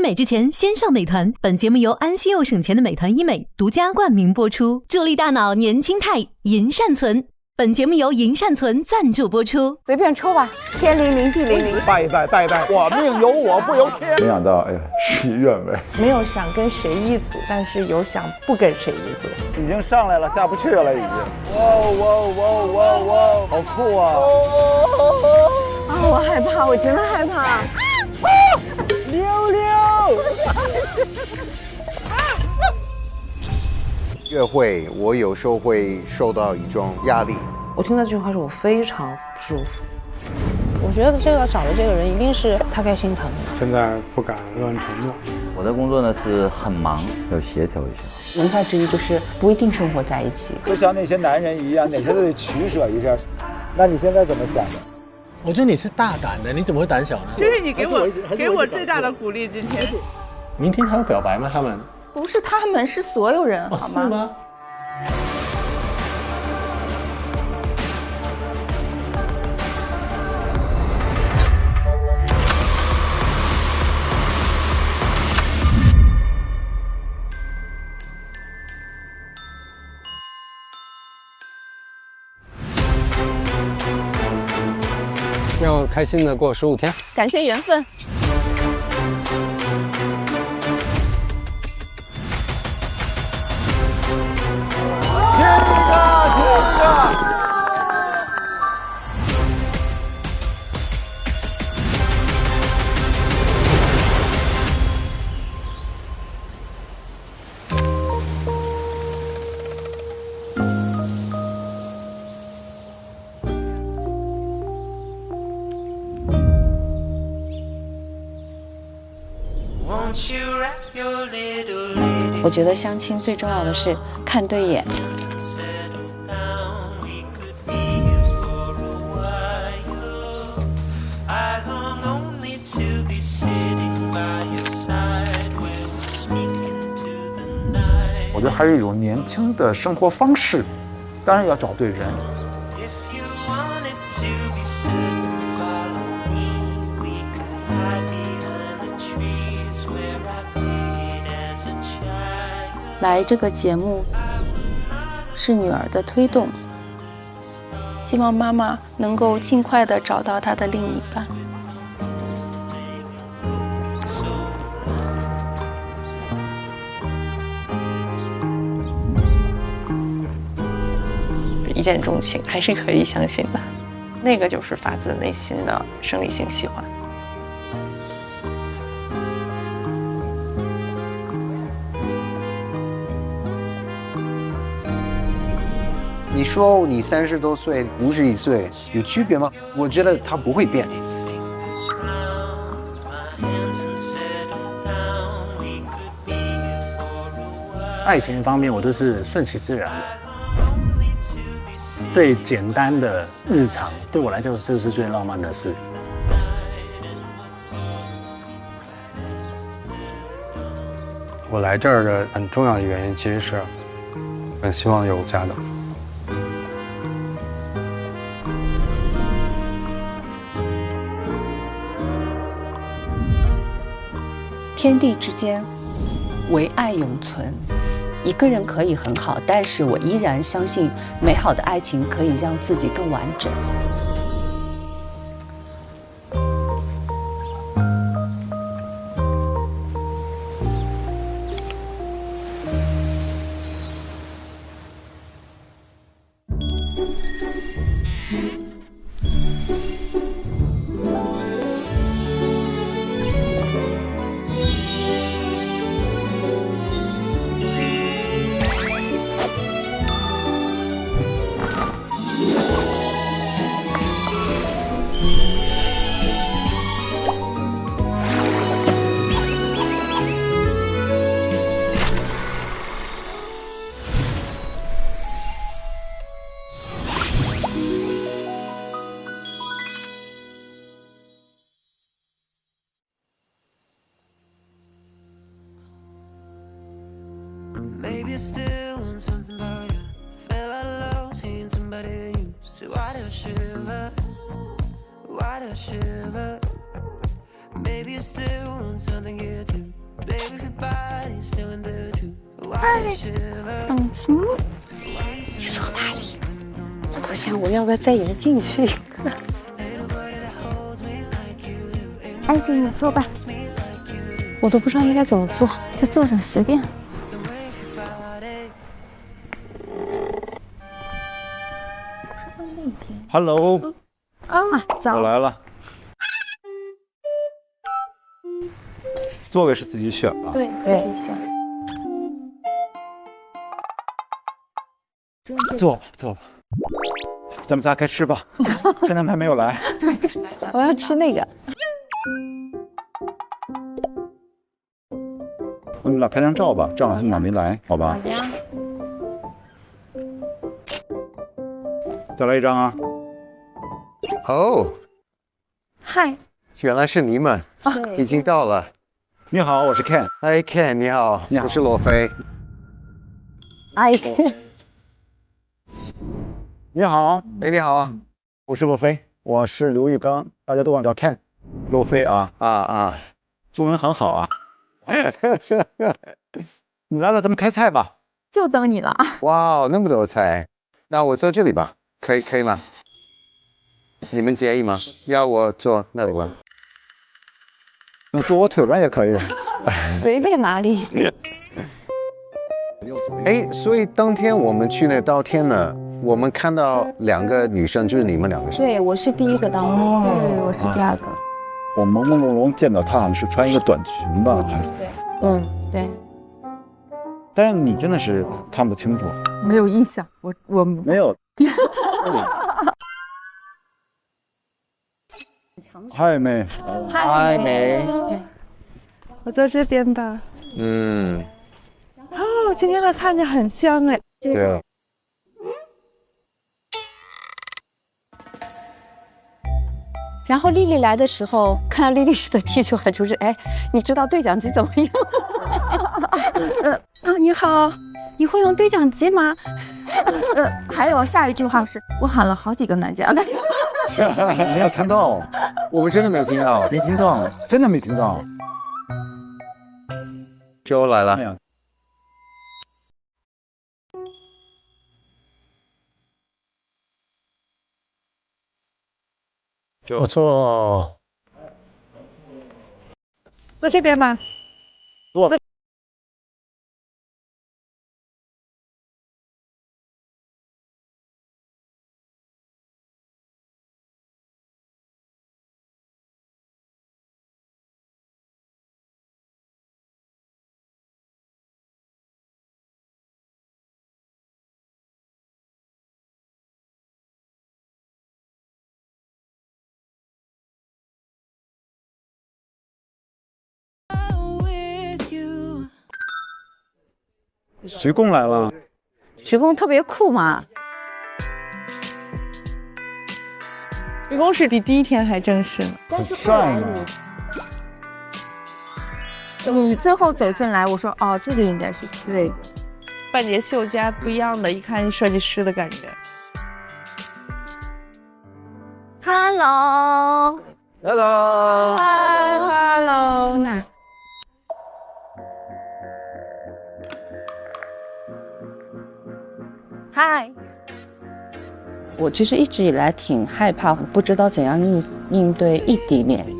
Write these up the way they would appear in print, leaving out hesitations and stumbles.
美之前先上美团。本节目由安心又省钱的美团医美独家冠名播出，助力大脑年轻态，银善存。本节目由银善存赞助播出。随便抽吧，天灵灵地灵灵，拜一拜拜一拜，我命由我不由天。没想到，哎呀，事与愿违。没有想跟谁一组，但是有想不跟谁一组。已经上来了，下不去了，已经。哇，好酷啊！啊，我害怕，我真的害怕。溜溜。约会，我有时候会受到一种压力。我听到这句话时，我非常不舒服。我觉得这个找的这个人一定是他该心疼的。现在不敢乱承诺。我的工作呢是很忙，要协调一下。言下之意就是不一定生活在一起。就像那些男人一样，哪些都得取舍一下。那你现在怎么想的？我觉得你是大胆的，你怎么会胆小呢？这是你给我最大的鼓励。今天，明天还要表白吗？他们？不是他们，是所有人，好吗？是吗？要开心的过15天，感谢缘分。我觉得相亲最重要的是看对眼。我觉得还有一种年轻的生活方式，当然要找对人。来这个节目是女儿的推动，希望妈妈能够尽快的找到她的另一半。一见钟情还是可以相信的，那个就是发自内心的生理性喜欢。你说你30多岁、51岁有区别吗？我觉得它不会变。爱情方面，我都是顺其自然的。最简单的日常，对我来讲就是最浪漫的事。我来这儿的很重要的原因，其实是很希望有家的。天地之间，唯爱永存。一个人可以很好，但是我依然相信，美好的爱情可以让自己更完整。Maybe you still want something about you. Fell out of love, seeing somebody new. So why do I shiver? Why do I shiver? Maybe you still want something here too. 哎，等清，你坐哪里？我都想我要不要再移进去一个。哎，这你坐吧。我都不知道应该怎么坐，就坐着随便。Hello， 早。我来了。座位是自己选吧？对，自己选。坐吧，咱们仨开吃吧。趁他们还没有来。对，我要吃那个。我们俩拍张照吧，正好他们俩没来，好吧？好呀。再来一张啊！哦，嗨，原来是你们，已经到了。你好，我是 Ken。嗨 ，Ken， 你好，你好，我是罗非。哎，你好，哎，你好啊，我是罗非，我是刘玉刚，大家都管叫 Ken。罗非啊中文很好啊。你来了，咱们开菜吧。就等你了。哇，那么多菜，那我坐这里吧，可以吗？你们介意吗？要我坐那里吗？那坐我腿上也可以。随便哪里。哎，所以当天我们去那稻田呢，我们看到2个女生，就是你们2个。对，我是第一个到的。对，我是第2个。我朦朦胧胧见到她好像是穿一个短裙吧，还是？对，对。但是你真的是看不清楚。没有印象，我没有。嗨，妹。嗨，妹。我在这边的。哦，今天的看着很香哎。对啊。然后丽丽来的时候，看到丽丽的第一句话就是：“哎，你知道对讲机怎么用？”你好，你会用对讲机吗？还有下一句话是：“我喊了好几个男嘉宾。”没有看到，我们真的没听到，没听到，真的没听到。周来了。不错。坐这边吧。坐。徐工来了。徐工特别酷嘛。徐工是比第1天还正式呢。很帅呢。你最后走进来，我说哦，这个应该是对的。半截袖加不一样的，一看设计师的感觉。Hello。嗨 ，Hello。那。嗨，我其实一直以来挺害怕，不知道怎样应对异地恋的。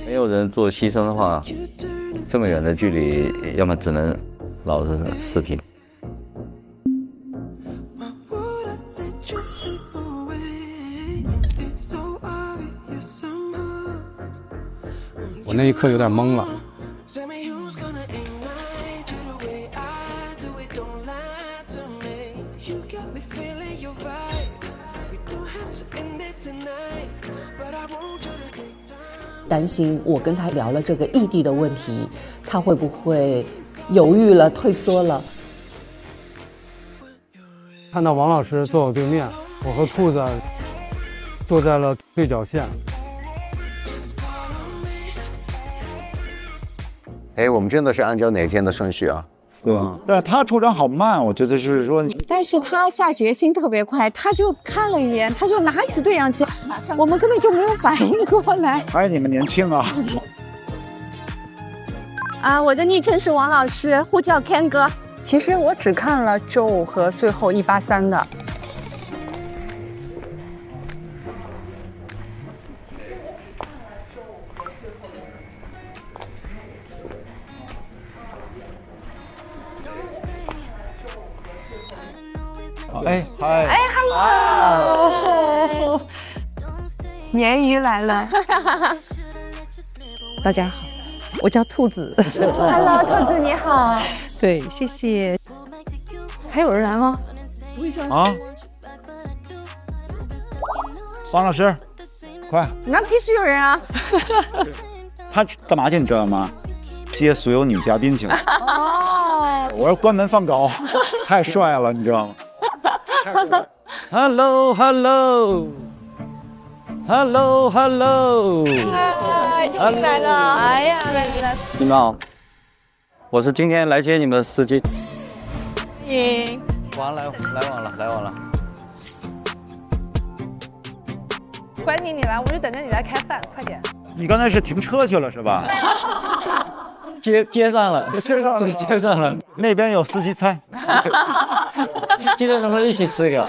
没有人做牺牲的话，这么远的距离，要么只能老是视频。我那一刻有点懵了。担心我跟他聊了这个异地的问题，他会不会犹豫了、退缩了？看到王老师坐我对面，我和兔子坐在了对角线。哎，我们真的是按照哪天的顺序啊？对吧？但是他出场好慢，我觉得是说。但是他下决心特别快，他就看了一眼，他就拿起对讲机，我们根本就没有反应过来。还是你们年轻啊！啊，我的昵称是王老师，呼叫 Ken 哥。其实我只看了Joe和最后183的。哎嗨，哎 ，Hello，鲶鱼来了，大家好，我叫兔子。Hello， 兔子你好。对，谢谢。还有人来吗？啊，方老师，快！那必须有人啊！他干嘛去你知道吗？接所有女嘉宾去了。哦，我要关门放狗，太帅了，你知道吗？ Hello Hello Hello Hello， 终于来了！哎呀，来！你们好，我是今天来接你们的司机。完来晚了。欢迎你来，我就等着你来开饭，快点。你刚才是停车去了是吧？接上了。那边有司机菜，今天咱们一起吃一个。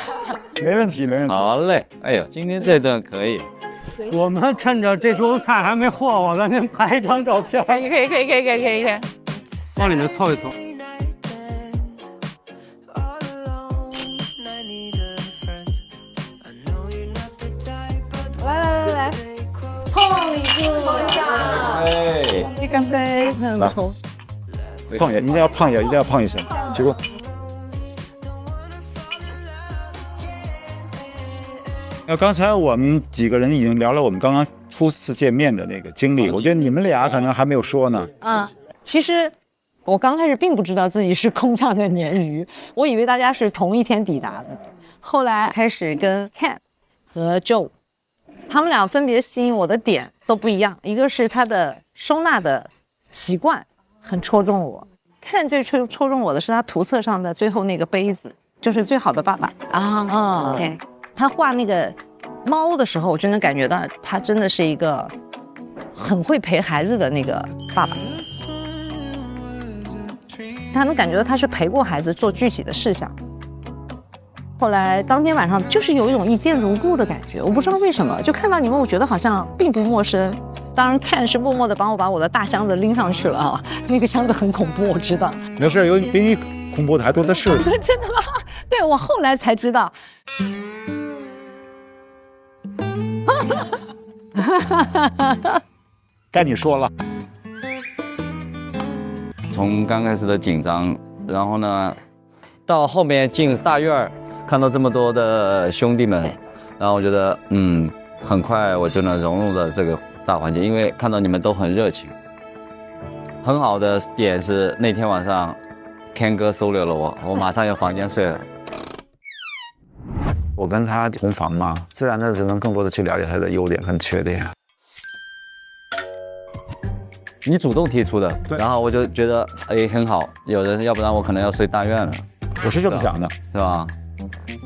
没问题。好嘞，哎呦，今天这顿可以。我们趁着这桌菜还没和我，咱先拍一张照片。可以。往里面凑一凑。来，碰一下。哎，干杯！来，碰一下，一定要碰一下。结果，刚才我们几个人已经聊了我们刚刚初次见面的那个经历，我觉得你们俩可能还没有说呢。其实我刚开始并不知道自己是空降的鲶鱼，我以为大家是同一天抵达的。后来开始跟 Ken 和 Joe， 他们俩分别吸引我的点都不一样，一个是他的收纳的习惯很戳中我 ，Ken 最戳中我的是他图册上的最后那个杯子，就是最好的爸爸啊。OK， 他画那个猫的时候，我就能感觉到他真的是一个很会陪孩子的那个爸爸。他能感觉到他是陪过孩子做具体的事项。后来当天晚上就是有一种一见如故的感觉，我不知道为什么，就看到你们，我觉得好像并不陌生。当然 Ken 是默默的帮我把我的大箱子拎上去了啊，那个箱子很恐怖，我知道。没事，有比你恐怖的还多的是。真的吗？对，我后来才知道。该你说了。从刚开始的紧张，然后呢，到后面进大院儿，看到这么多的兄弟们，然后我觉得，很快我就能融入了这个大环境，因为看到你们都很热情。很好的点是那天晚上 ，Ken 哥收留了我，我马上有房间睡了。我跟他同房嘛，自然的只能更多的去了解他的优点和缺点。你主动提出的，然后我就觉得很好，有人，要不然我可能要睡大院了。我是这么想的，是吧？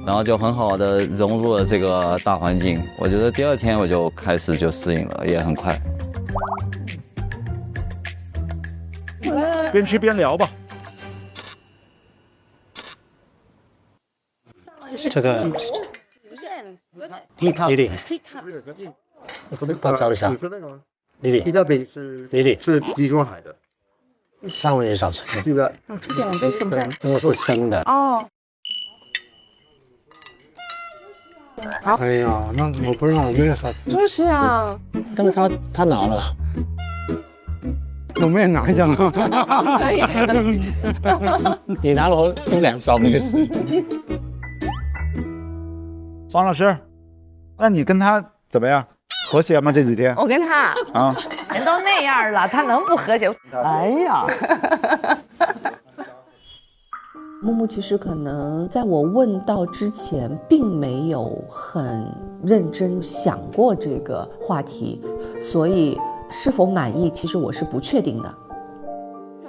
然后就很好的融入了这个大环境，我觉得第二天我就开始就适应了，也很快。边吃边聊吧。这个李丽，帮找一下。李丽，李丽是地中海的，上午也少吃。这个这点杯是不是？我是生的。哦。哎呀，那我不让我妹喝。就是啊。但是他拿了。我妹拿一下吗？可以。你拿了我用2勺那个水。方老师，那你跟他怎么样？和谐吗？这几天？我跟他啊，人都那样了，他能不和谐？哎呀。木木其实可能在我问到之前，并没有很认真想过这个话题，所以是否满意，其实我是不确定的。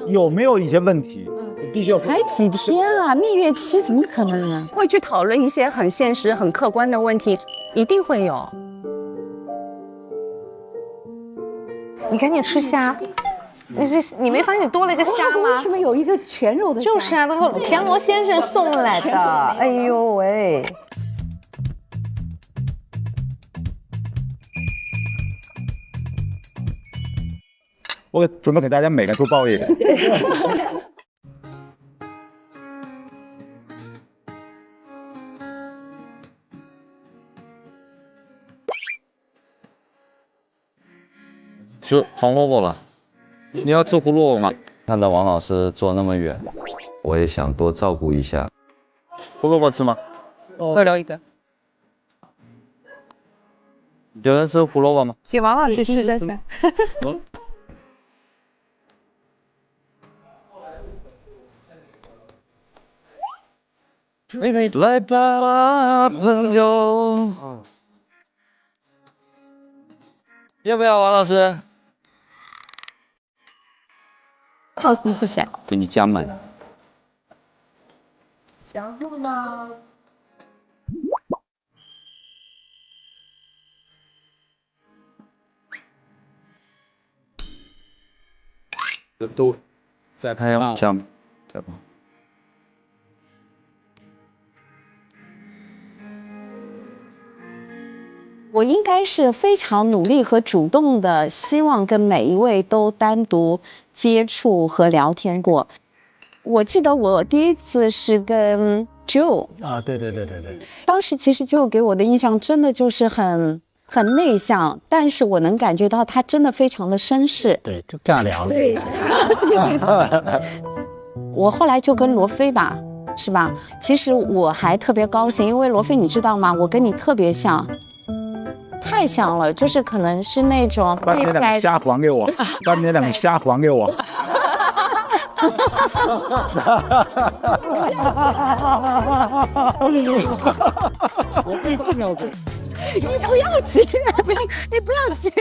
有没有一些问题？必须要才几天啊，蜜月期怎么可能啊？会去讨论一些很现实、很客观的问题，一定会有。你赶紧吃虾，你没发现你多了一个虾吗？为什么有一个全肉的虾？就是啊，都田螺先生送来的。哎呦喂！我准备给大家每个都包一个。吃红萝卜了，你要吃胡萝卜吗？看到王老师坐那么远，我也想多照顾一下。胡萝卜吃吗？再聊一个。有人吃胡萝卜吗？给王老师试试看。来吧，朋友。要不要，王老师？好，不想。给你加满。想住吗？都再拍吧，加再吧。我应该是非常努力和主动的，希望跟每一位都单独接触和聊天过。我记得我第一次是跟 Joe 啊，对，当时其实Joe给我的印象真的就是很内向，但是我能感觉到他真的非常的绅士。对，就尬聊了。对，我后来就跟罗非吧，是吧？其实我还特别高兴，因为罗非你知道吗？我跟你特别像。太像了，就是可能是那种把你那两个虾还给我，把你那两个虾还给我。不要急，你不要急。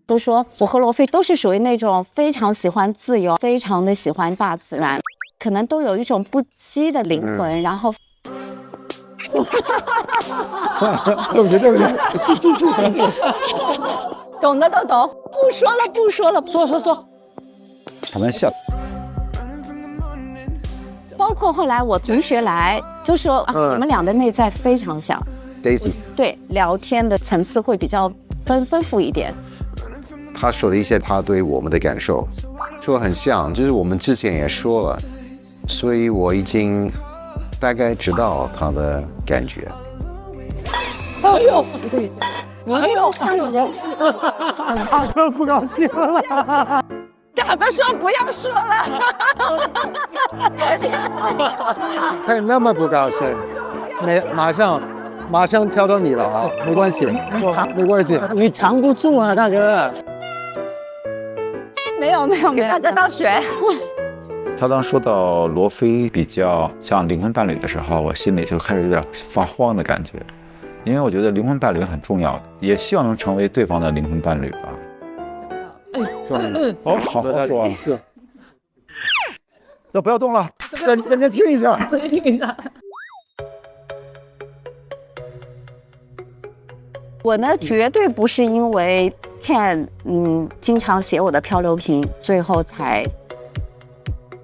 都说我和罗非都是属于那种非常喜欢自由，非常的喜欢大自然，可能都有一种不羁的灵魂，然后。对不起，懂的都懂，不说了，说。开玩笑。包括后来我同学来就说你们俩的内在非常像 Daisy， 对，聊天的层次会比较丰富一点。他说了一些他对我们的感受，说很像，就是我们之前也说了，所以我已经大概知道他的感觉。哎呦，你没有像你的，大哥不高兴了。大哥说不要说了。他那么不高兴，马上挑到你了啊，没关系，没关系，你藏不住啊，大哥。没有，大哥倒水。他当说到罗非比较像灵魂伴侣的时候，我心里就开始有点发慌的感觉，因为我觉得灵魂伴侣很重要，也希望能成为对方的灵魂伴侣吧。哦，好好说啊，是。那不要动了，让人听一下。我呢，绝对不是因为 Ken 经常写我的漂流瓶，最后才。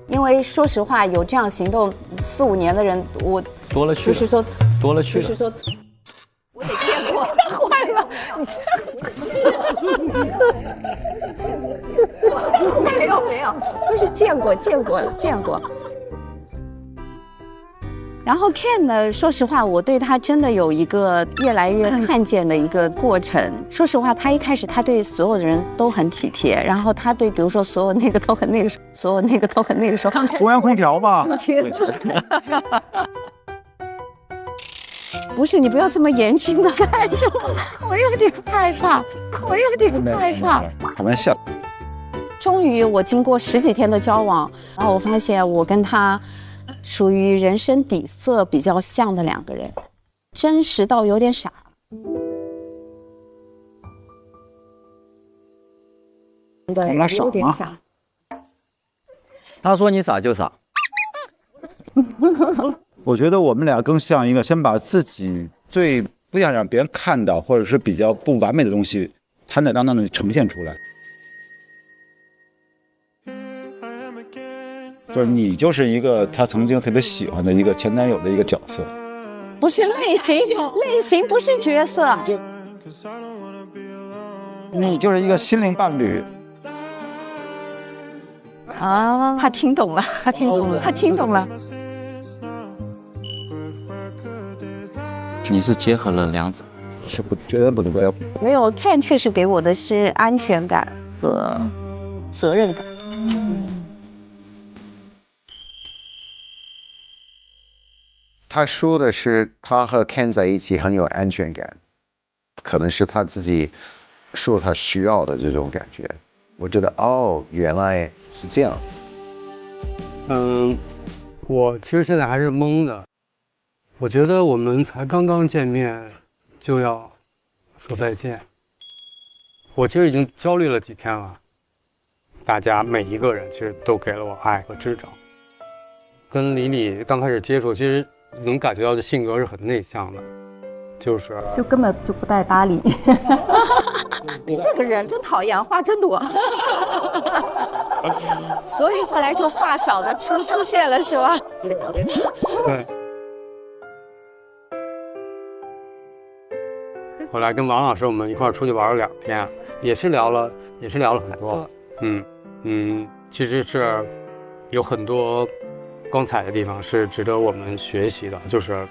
因为说实话，有这样行动4、5年的人，我多了去了，就是说多了去了，就是说，我也见过，坏了，没有，就是见过。然后 Ken 呢，说实话，我对他真的有一个越来越看见的一个过程。说实话，他一开始他对所有的人都很体贴，然后他对比如说所有那个都很那个，所有那个都很那个时候，中央空调嘛。不是，你不要这么严峻的看着我，我有点害怕。开玩笑。终于，我经过10几天的交往，然后我发现我跟他属于人生底色比较像的2个人，真实到有点傻。对，有点傻。他说你傻就傻。我觉得我们俩更像一个，先把自己最不想让别人看到，或者是比较不完美的东西，坦坦荡荡的呈现出来。就是你就是一个他曾经特别喜欢的一个前男友的一个角色。不是类型，类型不是角色。你就是一个心灵伴侣。啊，他听懂了，他听懂了，他听懂了。你是结合了两者，是不绝对不能够。没有 ，Ken 确实给我的是安全感和责任感。他说的是他和 Ken 在一起很有安全感，可能是他自己说他需要的这种感觉。我觉得哦，原来是这样。我其实现在还是懵的。我觉得我们才刚刚见面就要说再见，我其实已经焦虑了几天了。大家每一个人其实都给了我爱和支招。跟李李刚开始接触，其实能感觉到的性格是很内向的，就根本就不带搭理。你这个人真讨厌，话真多。所以后来就话少的出现了，是吧？对。后来跟王老师我们一块儿出去玩了2天，也是聊了很多。其实是有很多光彩的地方是值得我们学习的，就是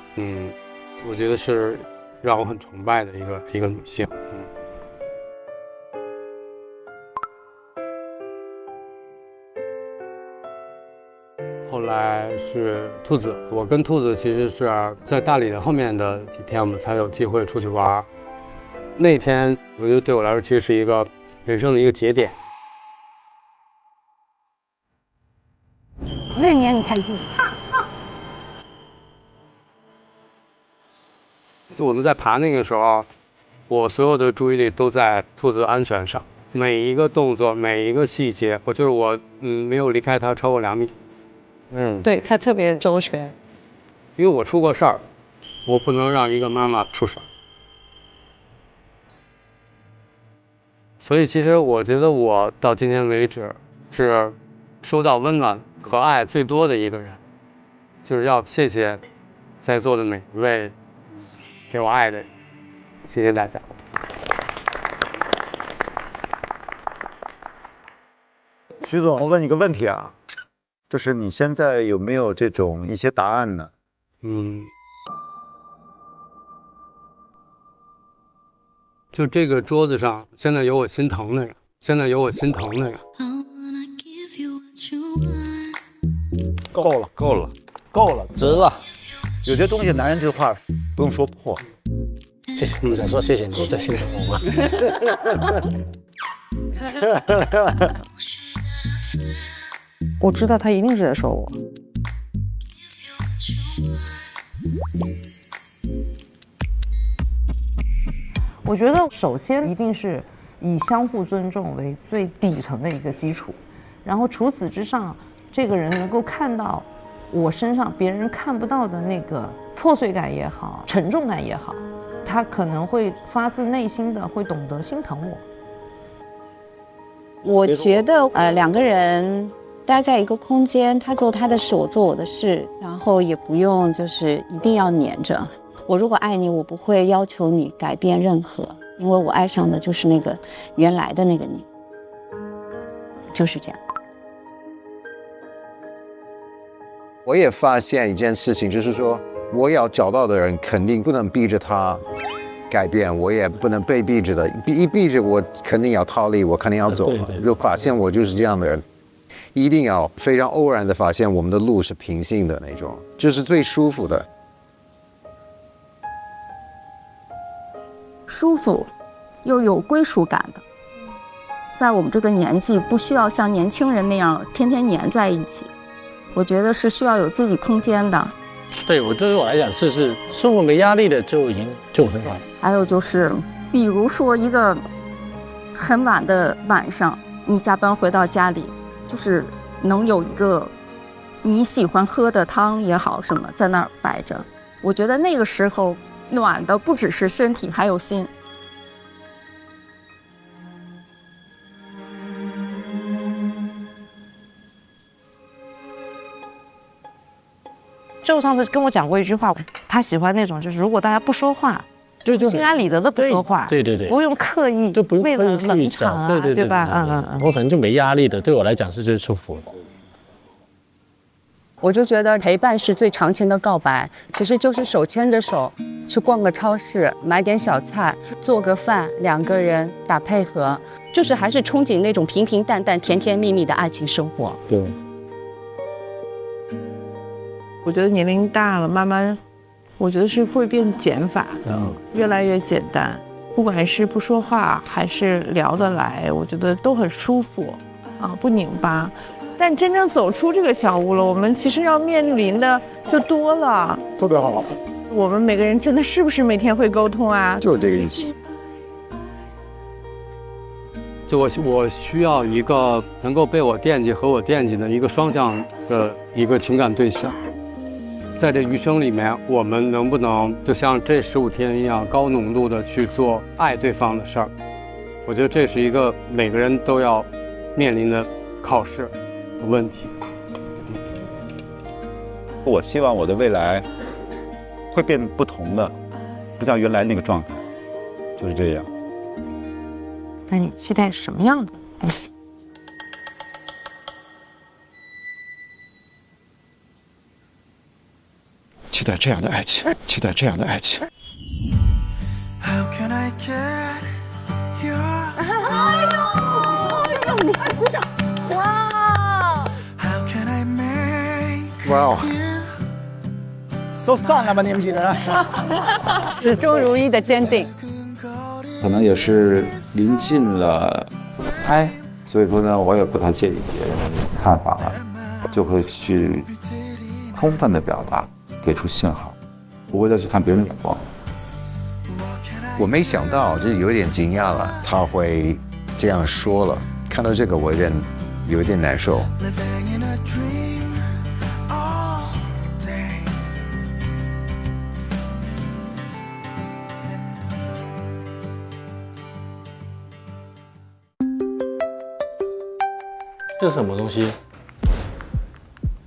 我觉得是让我很崇拜的一个女性。后来是兔子，我跟兔子其实是在大理的后面的几天，我们才有机会出去玩。那天我觉得对我来说其实是一个人生的一个节点。那年你开心？就我们在爬那个时候，我所有的注意力都在兔子的安全上，每一个动作，每一个细节，我没有离开它超过2米。对，他特别周全，因为我出过事儿，我不能让一个妈妈出事儿。所以其实我觉得我到今天为止是收到温暖和爱最多的一个人，就是要谢谢在座的每一位给我爱的人，谢谢大家。徐总，我问你个问题啊，就是你现在有没有这种一些答案呢？就这个桌子上现在有我心疼的人，够了，值了。有些东西男人这话不用说破。谢谢你们，想说谢谢你在心疼我吗？我知道他一定是在说我。我觉得首先一定是以相互尊重为最底层的一个基础，然后除此之上，这个人能够看到我身上别人看不到的那个破碎感也好，沉重感也好，他可能会发自内心的会懂得心疼我。我觉得两个人待在一个空间，他做他的事，我做我的事，然后也不用就是一定要黏着。我如果爱你，我不会要求你改变任何，因为我爱上的就是那个原来的那个你，就是这样。我也发现一件事情，就是说我要找到的人肯定不能逼着他改变，我也不能被逼着的，一逼着我肯定要逃离，我肯定要走了。就发现我就是这样的人，一定要非常偶然的发现我们的路是平行的那种，就是最舒服的。舒服又有归属感的，在我们这个年纪，不需要像年轻人那样天天黏在一起，我觉得是需要有自己空间的。对我来讲是生活没压力的就已经就很好。还有就是，比如说一个很晚的晚上，你加班回到家里，就是能有一个你喜欢喝的汤也好什么在那儿摆着，我觉得那个时候暖的不只是身体，还有心。Joe 上次跟我讲过一句话，他喜欢那种就是如果大家不说话，对，心安理得的不说话，对，不用刻意，就不用为了刻意去冷场啊，对吧？我可能就没压力的，对我来讲是最舒服的。我就觉得陪伴是最长情的告白，其实就是手牵着手去逛个超市，买点小菜，做个饭，两个人打配合，就是还是憧憬那种平平淡淡、甜甜蜜蜜的爱情生活。对，我觉得年龄大了，慢慢，我觉得是会变减法，越来越简单。不管是不说话还是聊得来，我觉得都很舒服，不拧巴。但真正走出这个小屋了，我们其实要面临的就多了。特别好，我们每个人真的是不是每天会沟通啊？就是这个意思。就我需要一个能够被我惦记和我惦记的一个双向的一个情感对象。在这余生里面，我们能不能就像这15天一样，高浓度的去做爱对方的事儿？我觉得这是一个每个人都要面临的考试的问题。我希望我的未来会变不同的，不像原来那个状态，就是这样。那你期待什么样的爱情？期待这样的爱情，期待这样的爱情。 How can I get your 你快鼓掌！哇！ How can I make 哇哦！都散了吧，你们几个人？始终如一的坚定。可能也是临近了拍，所以说呢，我也不太介意别人的看法了，就会去充分的表达，给出信号，不会再去看别人的眼光。我没想到，就是有点惊讶了，他会这样说了。看到这个，我有点难受。 living in a dream all day? 这是什么东西？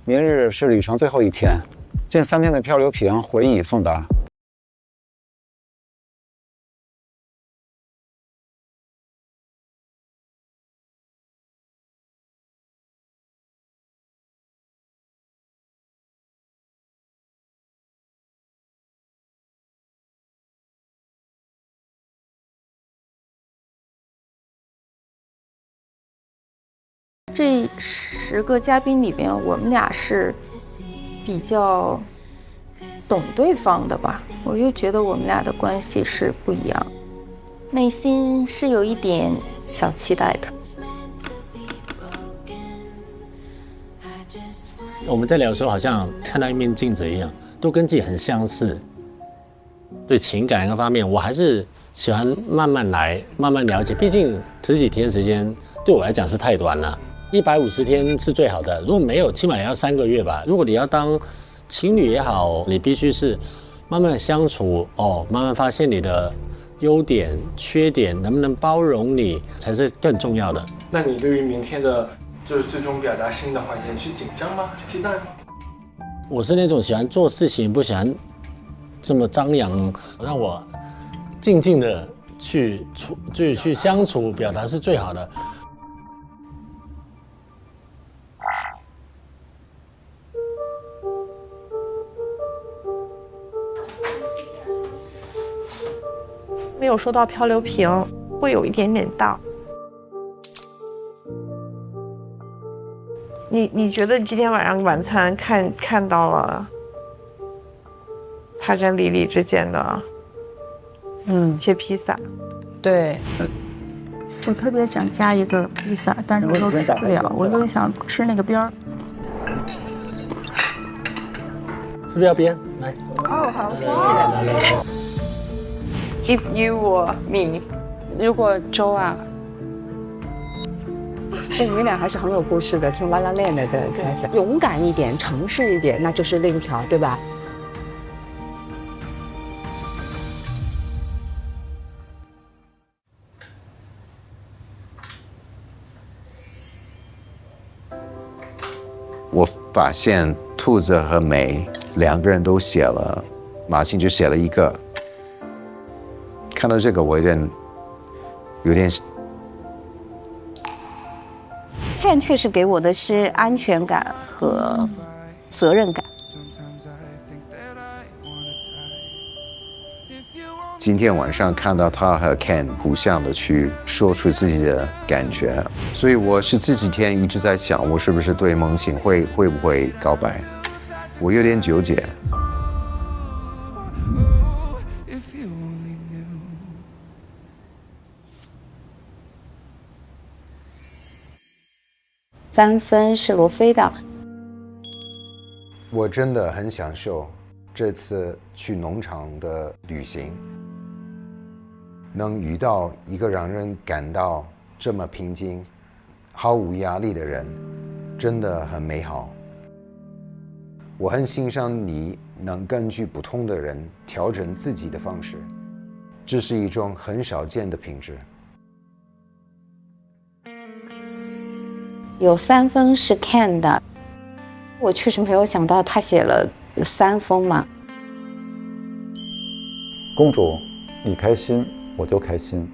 明日是旅程最后一天，近3天的漂流瓶回忆送达。这10个嘉宾里边，我们俩是比较懂对方的吧？我又觉得我们俩的关系是不一样，内心是有一点小期待的。我们在聊的时候，好像看到一面镜子一样，都跟自己很相似。对情感各方面，我还是喜欢慢慢来，慢慢了解。毕竟10几天时间对我来讲是太短了。 150天是最好的，如果没有，起码也要3个月吧。如果你要当情侣也好，你必须是慢慢的相处哦，慢慢发现你的优点、缺点，能不能包容你，才是更重要的。那你对于明天的，就是最终表达新的环节，你是紧张吗？期待吗？我是那种喜欢做事情，不喜欢这么张扬，让我静静的去相处，表达是最好的。 没有收到漂流瓶，会有一点点到。你觉得今天晚上晚餐看到了他跟李李之间的切披萨？对，我特别想加一个披萨，但是我又吃不了，我又想吃那个边儿。是不是要边？来。哦，好。来。 If you or me， 如果周啊，这你们俩还是很有故事的，从拉拉链的开始，勇敢一点，尝试一点，那就是另一条，对吧？我发现兔子和梅2个人都写了，马欣只写了1个。看到这个，我有点。Ken 确实给我的是安全感和责任感。今天晚上看到他和 Ken 互相的去说出自己的感觉，所以我是这几天一直在想，我是不是对梦晴会不会告白？我有点纠结。3分是罗非的。我真的很享受这次去农场的旅行，能遇到一个让人感到这么平静、毫无压力的人，真的很美好。我很欣赏你能根据不同的人调整自己的方式，这是一种很少见的品质。有3封是 Ken 的，我确实没有想到他写了3封嘛。公主，你开心我就开心。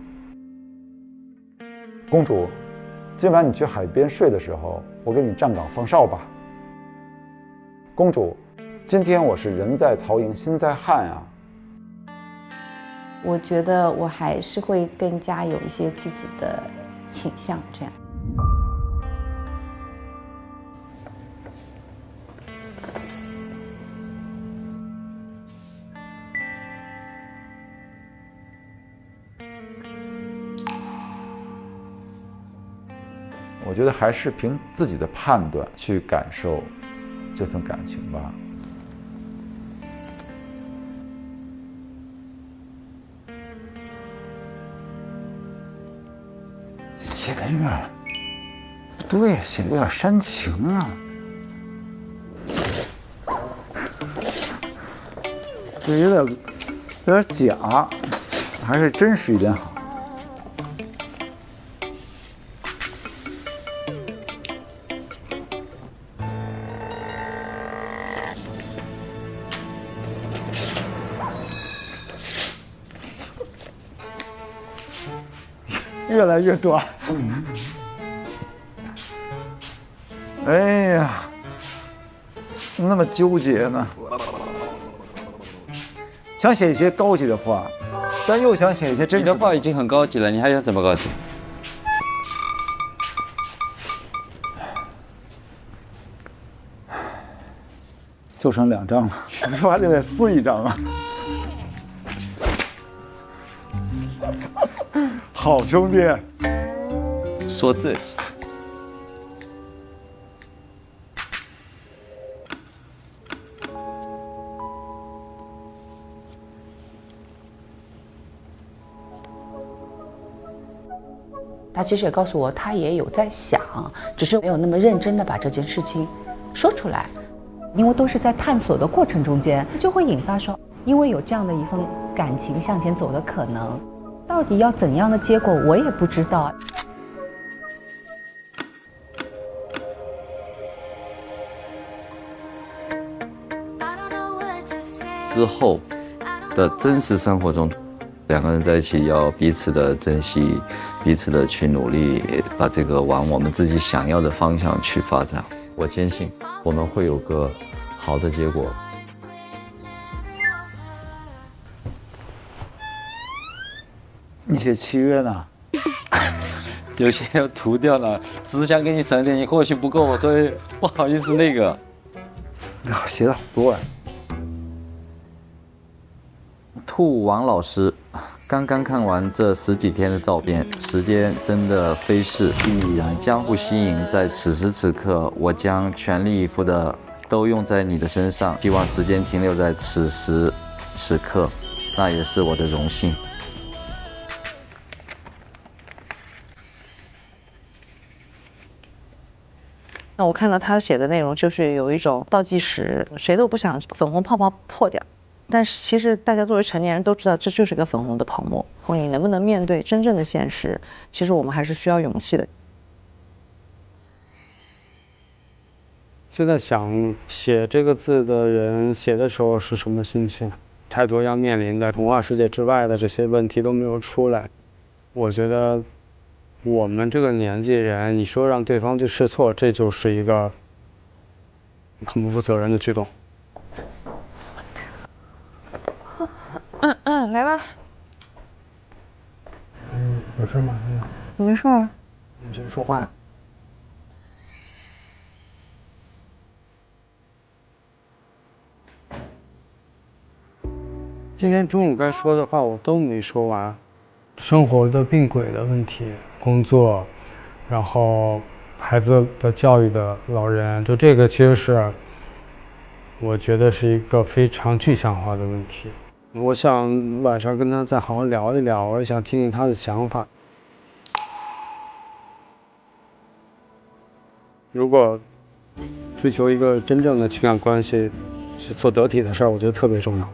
公主，今晚你去海边睡的时候，我给你站岗放哨吧。公主，今天我是人在曹营心在汉啊。我觉得我还是会更加有一些自己的倾向，这样。我觉得还是凭自己的判断去感受这份感情吧。写的有点不对，写的有点煽情啊，这有点假，还是真实一点好。越来越短。哎呀，那么纠结呢？想写一些高级的话，但又想写一些真实的话已经很高级了，你还想怎么高级？就剩2张了，你说还得再撕1张啊！好兄弟，说自己。他其实也告诉我，他也有在想，只是没有那么认真的把这件事情说出来。因为都是在探索的过程中间，就会引发说，因为有这样的一份感情向前走的可能，到底要怎样的结果，我也不知道。之后的真实生活中，2个人在一起要彼此的珍惜，彼此的去努力，把这个往我们自己想要的方向去发展。我坚信我们会有个好的结果。你写契约呢？有些要涂掉了，只是想给你省点，你或许不够，所以不好意思那个。写的好多呀。兔王老师，刚刚看完这10几天的照片，时间真的飞逝，必然相互吸引。在此时此刻，我将全力以赴的都用在你的身上，希望时间停留在此时此刻，那也是我的荣幸。那我看到他写的内容就是有一种倒计时，谁都不想粉红泡泡破掉，但是其实大家作为成年人都知道这就是一个粉红的泡沫，你能不能面对真正的现实，其实我们还是需要勇气的。就在想写这个字的人写的时候是什么心情，太多要面临的童话世界之外的这些问题都没有出来。我觉得我们这个年纪人，你说让对方去试错，这就是一个很不负责任的举动。来了。有事吗？没事儿。你先说话。今天中午该说的话我都没说完，生活的并轨的问题，工作，然后孩子的教育的老人，就这个其实是我觉得是一个非常具象化的问题。我想晚上跟他再好好聊一聊，我也想听听他的想法。如果追求一个真正的情感关系，是做得体的事儿，我觉得特别重要。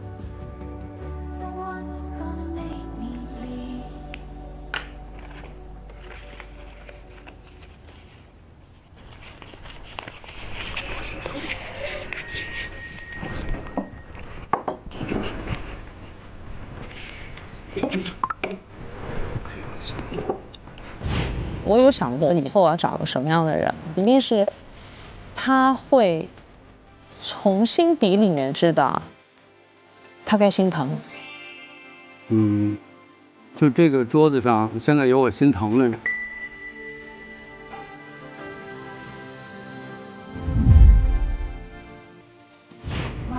我有想过以后要找个什么样的人，一定是他会从心底里面知道他该心疼。就这个桌子上现在有我心疼的人。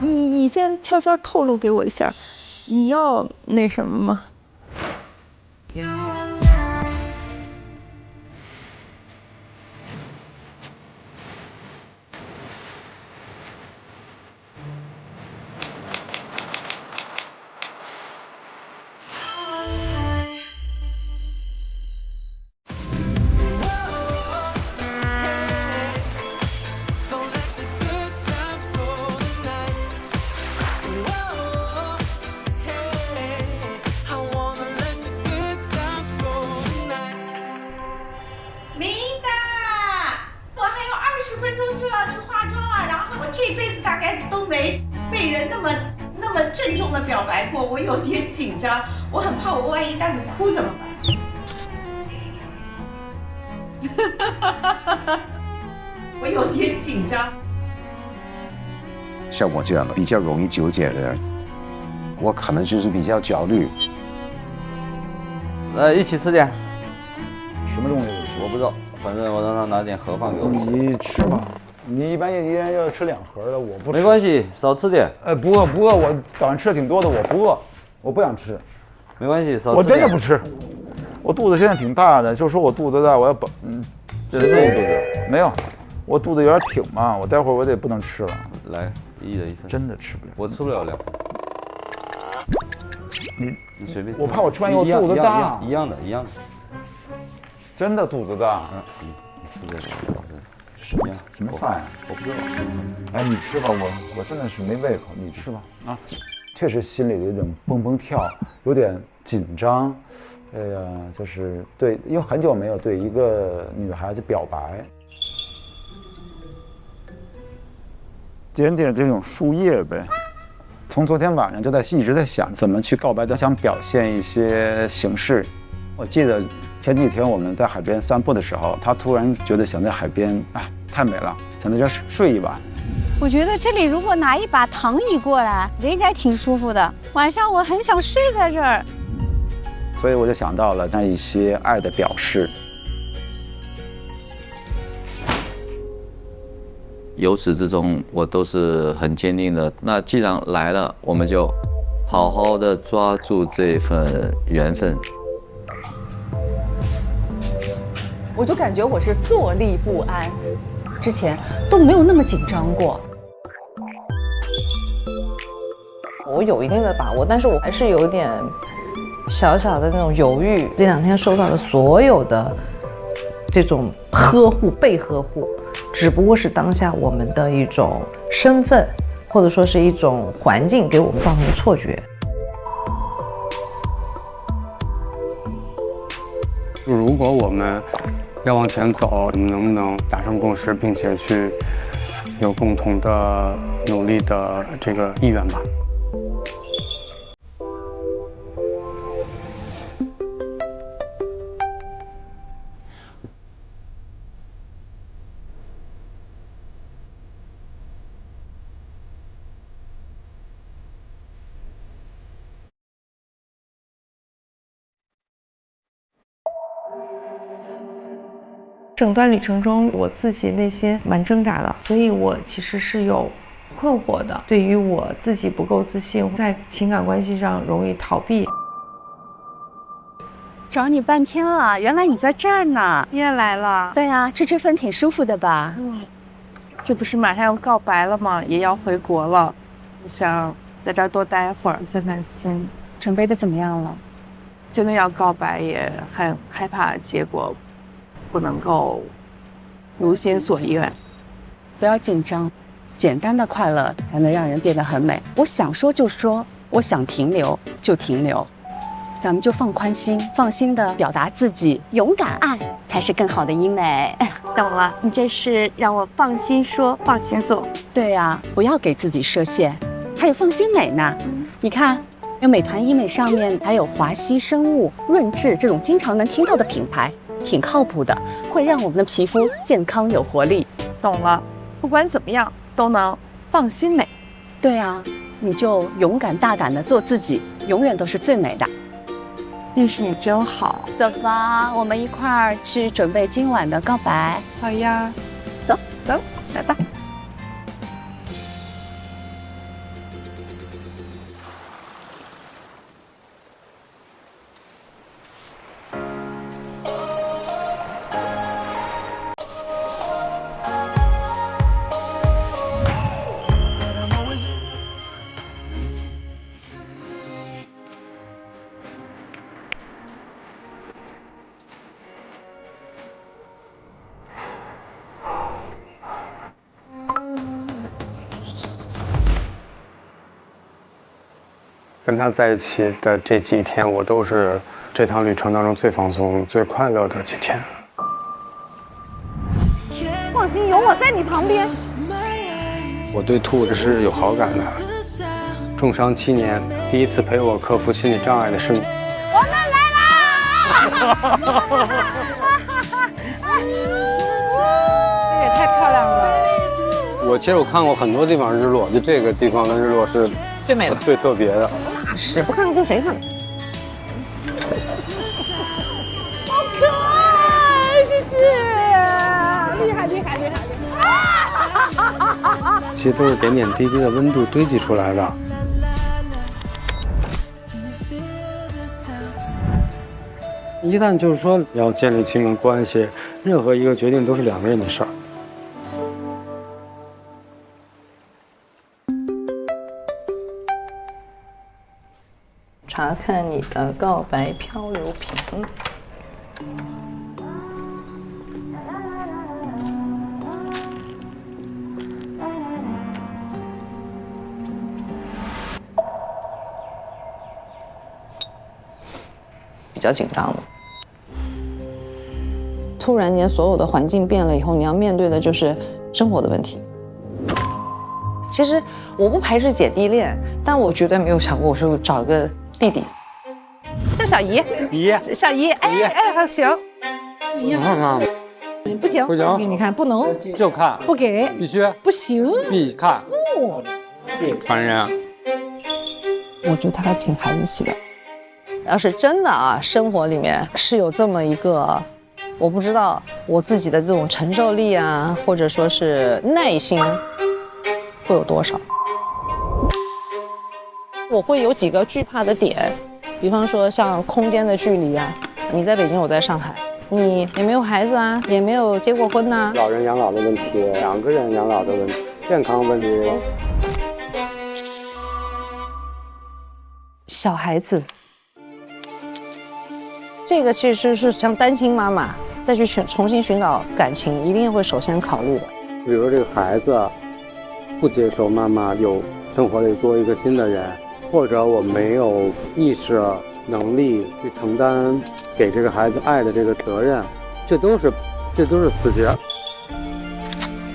你先悄悄透露给我一下，你要那什么吗？郑重的表白过，我有点紧张，我很怕我万一待会哭怎么办？我有点紧张。像我这样的比较容易纠结的人，我可能就是比较焦虑。一起吃点。什么东西？我不知道，反正我让他拿点盒饭给我吃。你吃吧。你一般一人要吃2盒的，我不吃。没关系，少吃点。不饿，我早上吃的挺多的，我不饿，我不想吃。没关系，少吃点。我真的不吃，我肚子现在挺大的，就说我肚子大，我要保谁说你肚子？没有，我肚子有点挺嘛，我待会儿我得不能吃了。来，1人1份。真的吃不了，我吃不了2。你随便。我怕我吃完以后肚子大。一样的。真的肚子大。你吃这个。什么饭呀？我不知道。哎，你吃吧，我真的是没胃口，你吃吧啊。确实心里有点蹦蹦跳，有点紧张。哎呀，就是对，因为很久没有对一个女孩子表白。点点这种树叶呗。从昨天晚上就一直在想怎么去告白，想表现一些形式。我记得前几天我们在海边散步的时候，他突然觉得想在海边，太美了，想在这睡一晚。我觉得这里如果拿一把躺椅过来，应该挺舒服的。晚上我很想睡在这儿，所以我就想到了那一些爱的表示。由始至终，我都是很坚定的。那既然来了，我们就好好的抓住这份缘分。我就感觉我是坐立不安，之前都没有那么紧张过。我有一定的把握，但是我还是有点小小的那种犹豫。这2天受到的所有的这种呵护、被呵护，只不过是当下我们的一种身份，或者说是一种环境给我们造成的错觉。如果我们要往前走，我们能不能达成共识，并且去有共同的努力的这个意愿吧。整段旅程中，我自己内心蛮挣扎的，所以我其实是有困惑的。对于我自己不够自信，在情感关系上容易逃避。找你半天了，原来你在这儿呢。你也来了？对呀，这份挺舒服的吧？这不是马上要告白了吗？也要回国了，我想在这儿多待会儿，散散心。准备的怎么样了？真的要告白，也很害怕结果不能够如心所愿。不要紧张，简单的快乐才能让人变得很美。我想说就说，我想停留就停留，咱们就放宽心，放心的表达自己，勇敢爱才是更好的医美。懂了，你这是让我放心说，放心做。对呀，不要给自己设限。还有放心美呢，你看。有美团医美上面还有华熙生物、润智这种经常能听到的品牌，挺靠谱的，会让我们的皮肤健康有活力。懂了，不管怎么样都能放心美。对啊，你就勇敢大胆的做自己，永远都是最美的。认识你真好。走吧，我们一块儿去准备今晚的告白。好呀，走走，来吧。跟他在一起的这几天，我都是这趟旅程当中最放松、最快乐的几天。放心，有我在你旁边。我对兔子是有好感的。重伤7年，第一次陪我克服心理障碍的是你。我们来啦！这也太漂亮了。其实我看过很多地方日落，就这个地方的日落是最美的、最特别的。是不看看跟谁看？好可爱，谢谢，厉害厉害厉害！其实都是点点滴滴的温度堆积出来的。一旦就是说要建立亲密关系，任何一个决定都是2个人的事儿。查看你的告白漂流瓶。比较紧张的。突然间，所有的环境变了以后，你要面对的就是生活的问题。其实我不排斥姐弟恋，但我绝对没有想过我是找个弟弟。叫小姨，小姨，哎，行。你看看，不行，不行，你看不能，就看，不给，必须，不行，必看，烦人。我觉得他还挺孩子气的。要是真的啊，生活里面是有这么一个，我不知道我自己的这种承受力啊，或者说是耐心会有多少。我会有几个惧怕的点，比方说像空间的距离啊，你在北京，我在上海，你也没有孩子啊，也没有结过婚呐，老人养老的问题，2个人养老的问题，健康问题。小孩子。这个其实是像单亲妈妈再去重新寻找感情，一定会首先考虑的。比如这个孩子不接受妈妈有生活里多一个新的人，或者我没有意识能力去承担给这个孩子爱的这个责任，这都是刺激，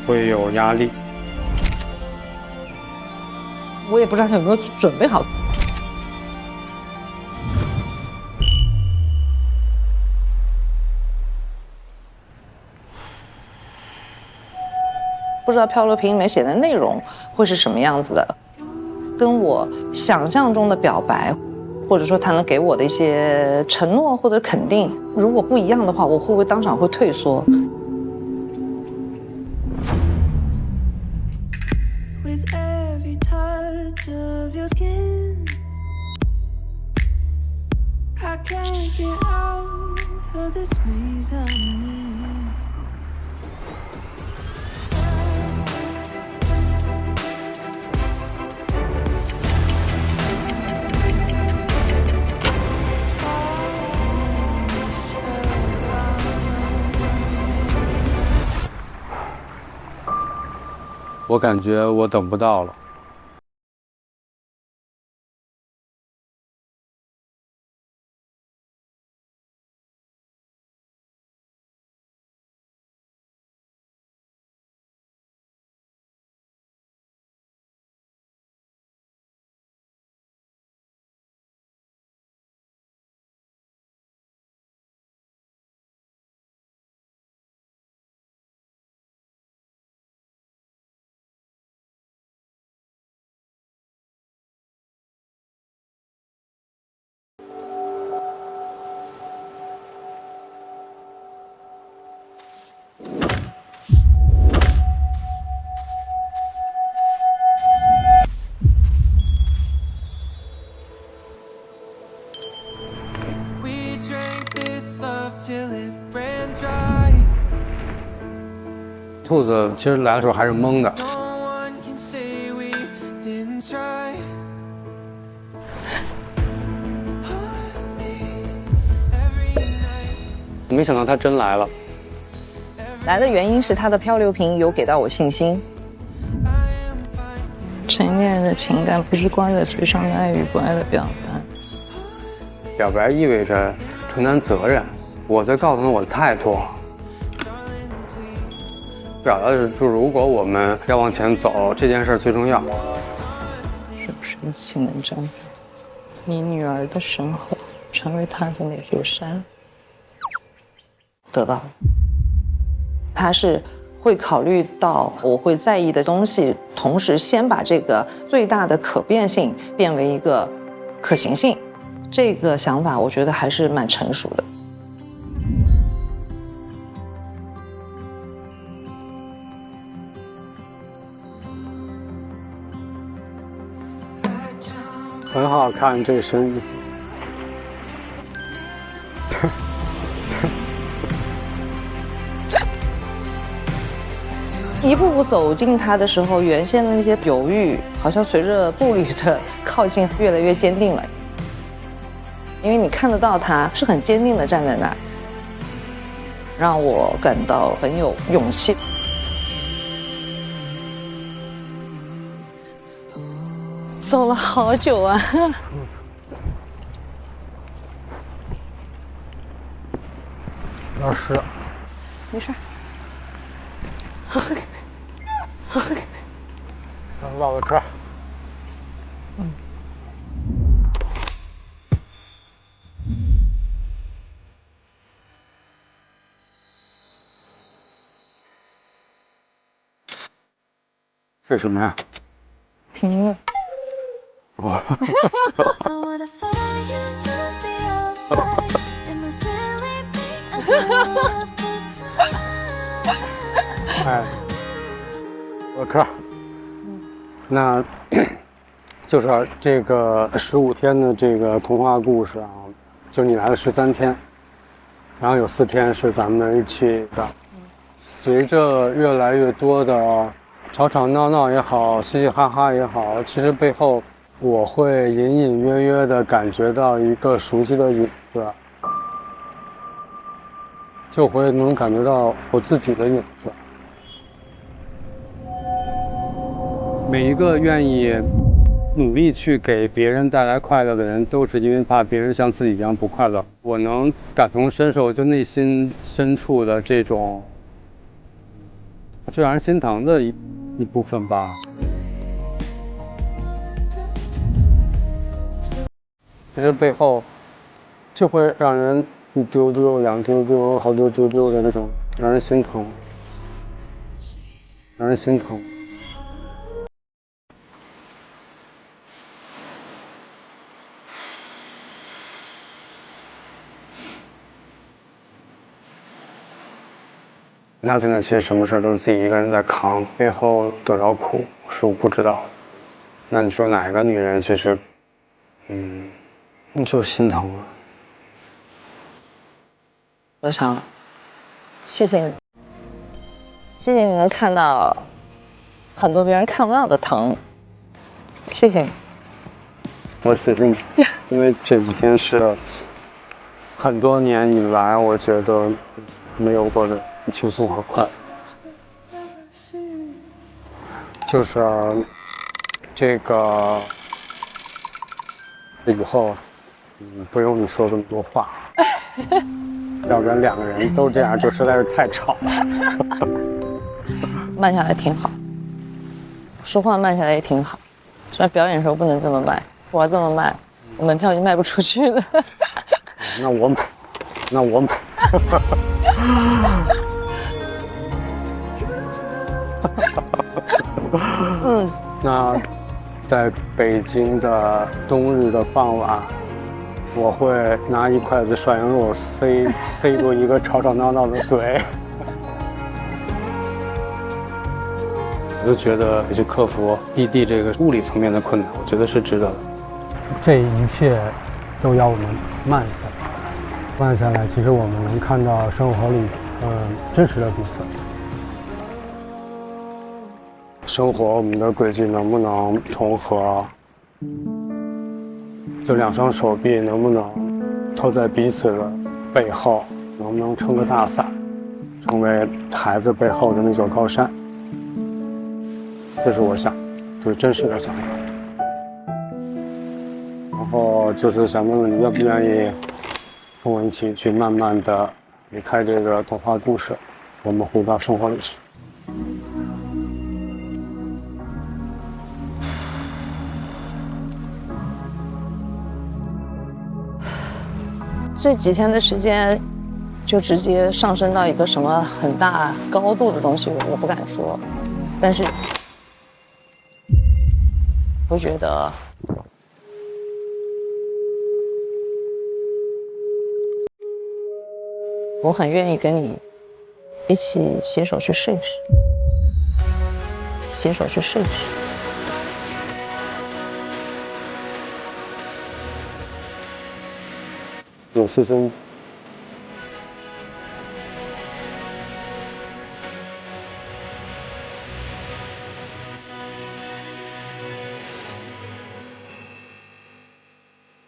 会有压力，我也不知道他有没有准备好。不知道漂流瓶里面写的内容会是什么样子的，跟我想象中的表白，或者说他能给我的一些承诺或者肯定，如果不一样的话，我会不会当场会退缩？With every touch of your skin, I can't get out of this maze I'm in. 我感觉我等不到了。兔子其实来的时候还是懵的，没想到他真来了。来的原因是他的漂流瓶有给到我信心。成年人的情感不是挂在嘴上的爱与不爱的表达。表白意味着承担责任，我在告诉他我的态度。表达的是，如果我们要往前走，这件事最重要。是不是一起能丈夫？你女儿的身后成为她的那座山。得到了，他是会考虑到我会在意的东西，同时先把这个最大的可变性变为一个可行性。这个想法我觉得还是蛮成熟的。很好看这身衣服。一步步走近他的时候，原先的那些犹豫，好像随着步履的靠近，越来越坚定了。因为你看得到他是很坚定的站在那儿，让我感到很有勇气。走了好久啊！要湿了，没事。咱唠个嗑。嗯。这是什么呀？评论。哇。哎，我嗑。那就是这个15天的这个童话故事啊，就你来了13天，然后有4天是咱们一起的。随着越来越多的吵吵闹闹也好，嘻嘻哈哈也好，其实背后我会隐隐约约的感觉到一个熟悉的影子，就会能感觉到我自己的影子。每一个愿意努力去给别人带来快乐的人，都是因为怕别人像自己一样不快乐。我能感同身受，就内心深处的这种最让人心疼的一部分吧。其实背后就会让人一丢丢、两丢丢、好多丢丢的那种，让人心疼，让人心疼。那真的，其实什么事都是自己一个人在扛，背后多少苦是我不知道。那你说哪个女人其实，就心疼啊。我想，谢谢你，谢谢你能看到很多别人看不到的疼，谢谢你。我谢谢你，因为这几天是很多年以来我觉得没有过的轻松和快乐。就是这个以后，不用你说这么多话，要不然两个人都这样就实在是太吵了。慢下来挺好，说话慢下来也挺好。虽然表演的时候不能这么慢，我要这么慢，我门票就卖不出去了。那我买。那在北京的冬日的傍晚，我会拿一筷子涮羊肉塞过一个吵吵闹闹的嘴。我就觉得去克服异地这个物理层面的困难，我觉得是值得的。这一切都要我们慢下来，慢下来，其实我们能看到生活里真实的彼此。生活我们的轨迹能不能重合？就两双手臂能不能托在彼此的背后？能不能撑个大伞，成为孩子背后的那座高山？这是我想，就是真实的想法。然后就是想问问你，愿不愿意跟我一起去慢慢的离开这个童话故事，我们回到生活里去。这几天的时间，就直接上升到一个什么很大高度的东西，我不敢说，但是我觉得我很愿意跟你一起携手去试一试，携手去试一试。有思森，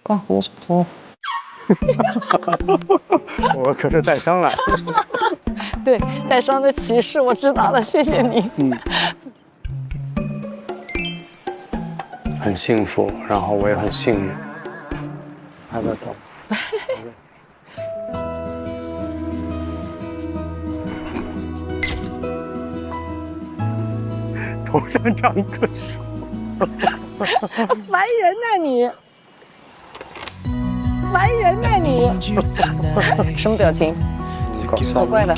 关乎什么？我可是带伤来。对，带伤的骑士，我知道了，谢谢你。很幸福，然后我也很幸运，还在等。头上长一棵树，烦人呐你！烦人呐你！什么表情？搞笑，怪的。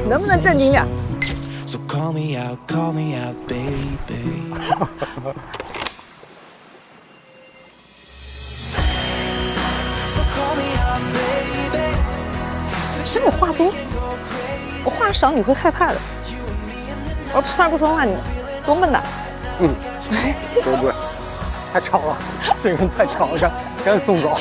能不能正经点？So call me out, baby. 嫌我话多，我话少你会害怕的。我突然不说话，你多闷呐！说得对，太吵了，这个人太吵了，赶紧送走。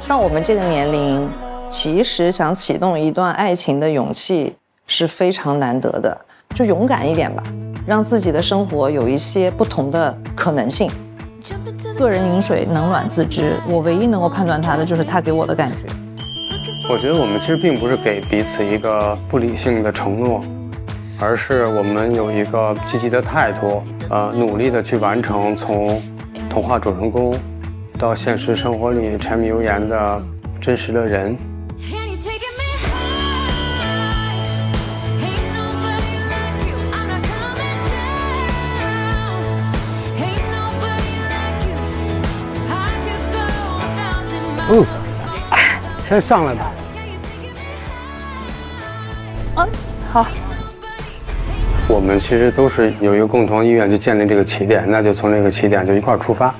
到我们这个年龄，其实想启动一段爱情的勇气是非常难得的，就勇敢一点吧，让自己的生活有一些不同的可能性。个人饮水，冷暖自知，我唯一能够判断他的就是他给我的感觉。我觉得我们其实并不是给彼此一个不理性的承诺，而是我们有一个积极的态度，努力的去完成从童话主人公到现实生活里柴米油盐的真实的人。哦，先上来吧。好。我们其实都是有一个共同的意愿，去建立这个起点，那就从这个起点就一块儿出发。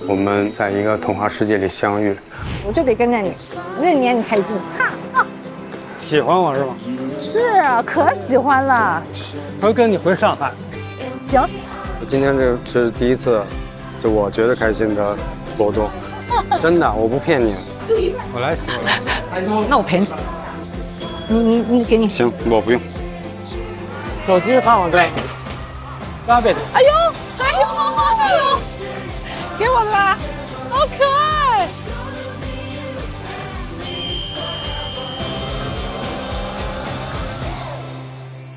我们在一个童话世界里相遇，我就得跟着你，任撵你开心。哈，喜欢我是吗？是啊，可喜欢了。我要跟你回上海。行。我今天这是第一次，就我觉得开心的活动，真的，我不骗你。我来洗，我来洗。那我陪你。你给你。行，我不用。手机放我这。拉贝。哎呦，给我的吧，好可爱。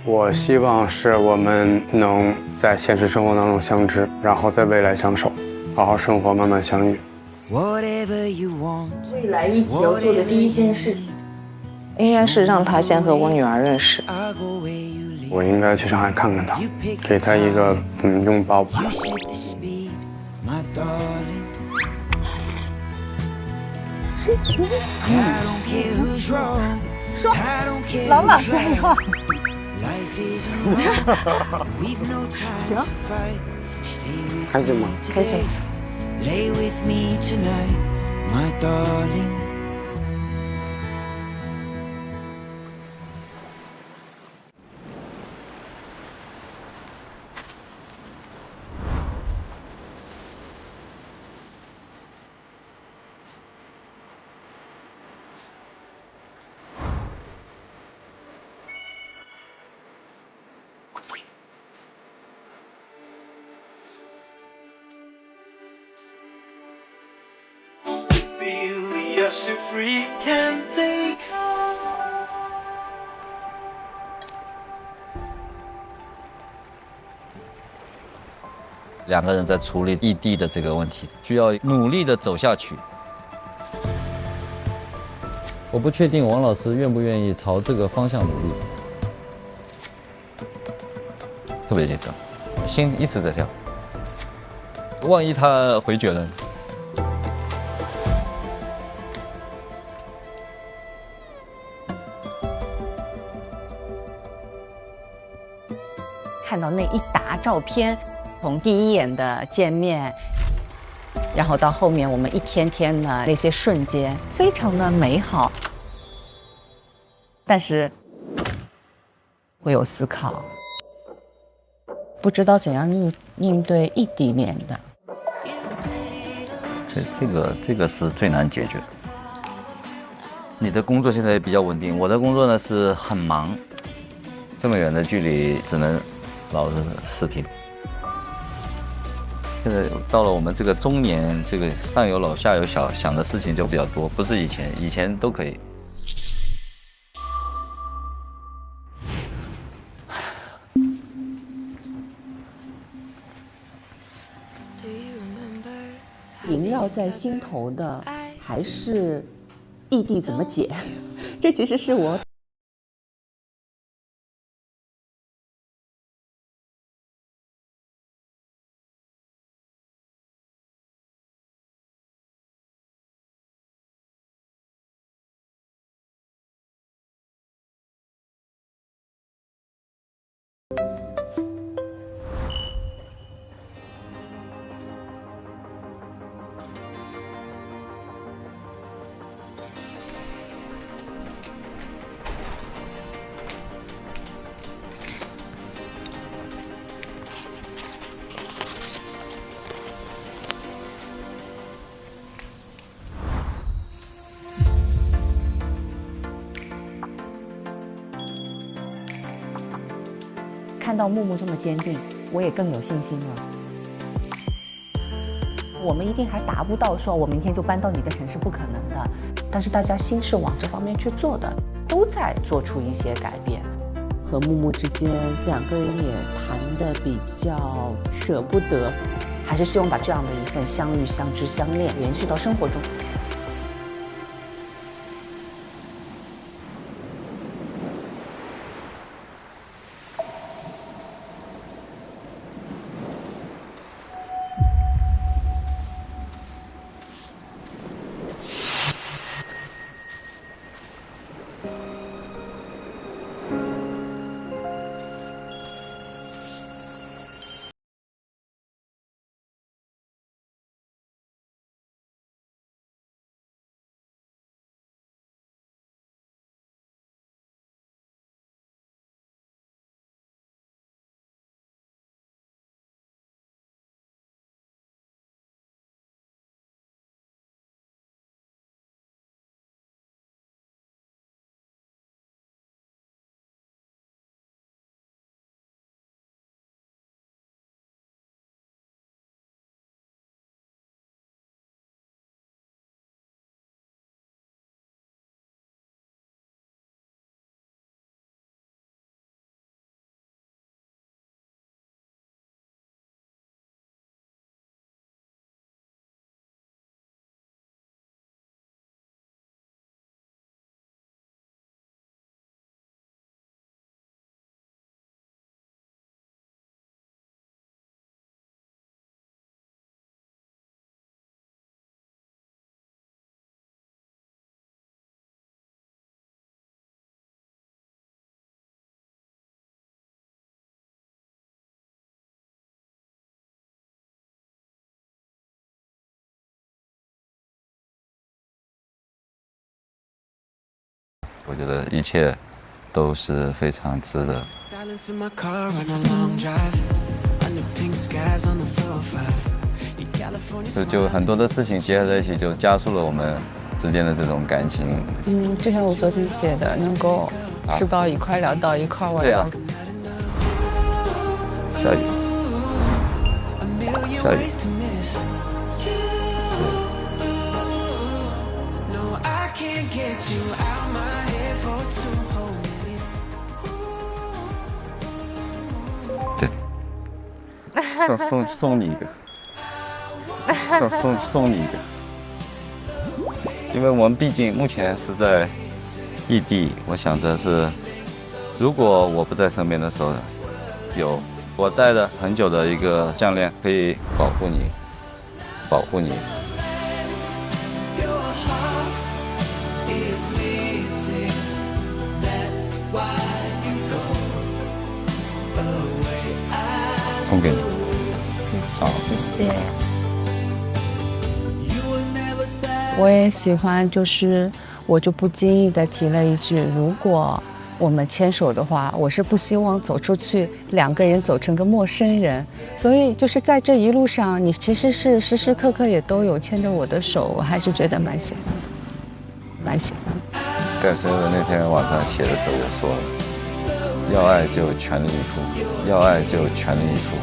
我希望是我们能在现实生活当中相知，然后在未来相守，好好生活，慢慢相遇。未来一起要做的第一件事情，应该是让他先和我女儿认识。我应该去上海看看他，给他一个拥抱吧。说，老老实实话。行，开心吗？开心。两个人在处理异地的这个问题，需要努力的走下去。我不确定王老师愿不愿意朝这个方向努力，特别紧张，心一直在跳。万一他回绝了？看到那一沓照片，从第一眼的见面，然后到后面我们一天天的那些瞬间，非常的美好。但是会有思考，不知道怎样应对异地恋的。这个是最难解决的。你的工作现在也比较稳定，我的工作呢是很忙，这么远的距离只能老是视频。现在到了我们这个中年，这个上有老下有小，想的事情就比较多，不是以前都可以。萦绕在心头的还是异地怎么解？这其实是我看到木木这么坚定，我也更有信心了。我们一定还达不到说我明天就搬到你的城市，不可能的。但是大家心是往这方面去做的。都在做出一些改变。和木木之间，两个人也谈得比较舍不得，还是希望把这样的一份相遇、相知、相恋延续到生活中。我觉得一切都是非常值得。 Silence in my car on a long drive. Under pink skies on the 405. California 就很多的事情结合在一起，就加速了我们之间的这种感情。就像我昨天写的，能够吃到一块聊到一块，我对啊。下雨，下雨。 送你一个，送你一个，因为我们毕竟目前是在异地，我想着是，如果我不在身边的时候，有我戴了很久的一个项链可以保护你，保护你。 送给你，好，谢谢。我也喜欢，就是我就不经意的提了一句，如果我们牵手的话，我是不希望走出去，两个人走成个陌生人。所以就是在这一路上，你其实是时时刻刻也都有牵着我的手，我还是觉得蛮喜欢的，蛮喜欢的。对，所以我那天晚上写的时候就说了。 要爱就全力以赴，要爱就全力以赴。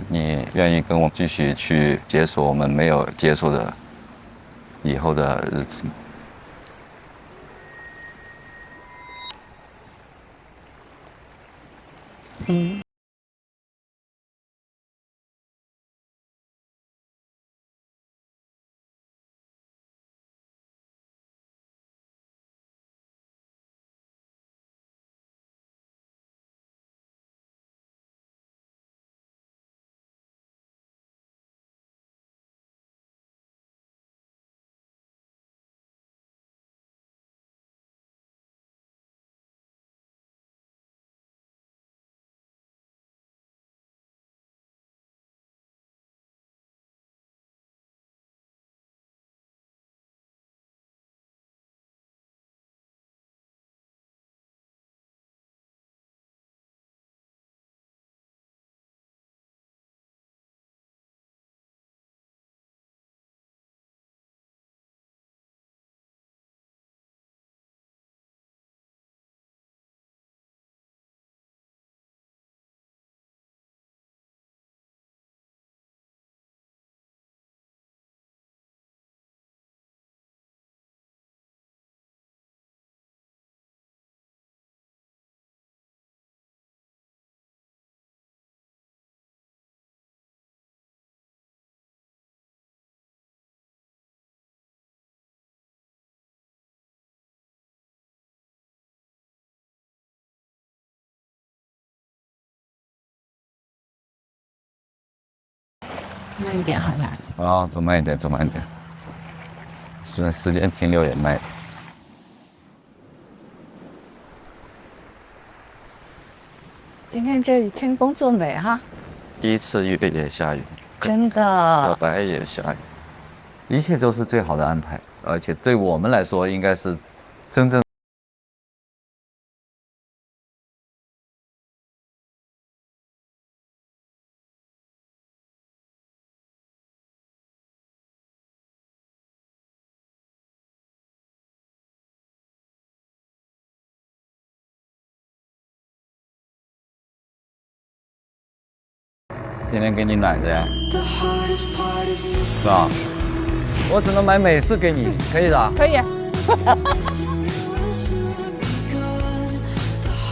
你愿意跟我继续去解锁我们没有解锁的以后的日子吗？慢一点好了。啊，走慢一点，走慢一点。时间停留也慢。今天这雨天工作美哈。第一次雨也下雨，真的。小白也下雨，一切都是最好的安排，而且对我们来说，应该是真正。天天给你暖着呀，是吧？我只能买美式给你，可以的。可以。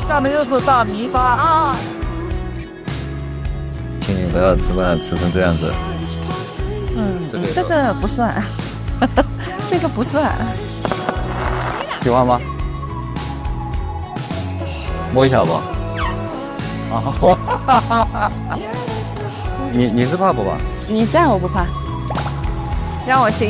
下面就是大米饭啊。请你不要吃饭吃成这样子。这个不算，这个不算。喜欢吗？摸一下不？啊。你是怕不怕？你在我不怕，让我亲。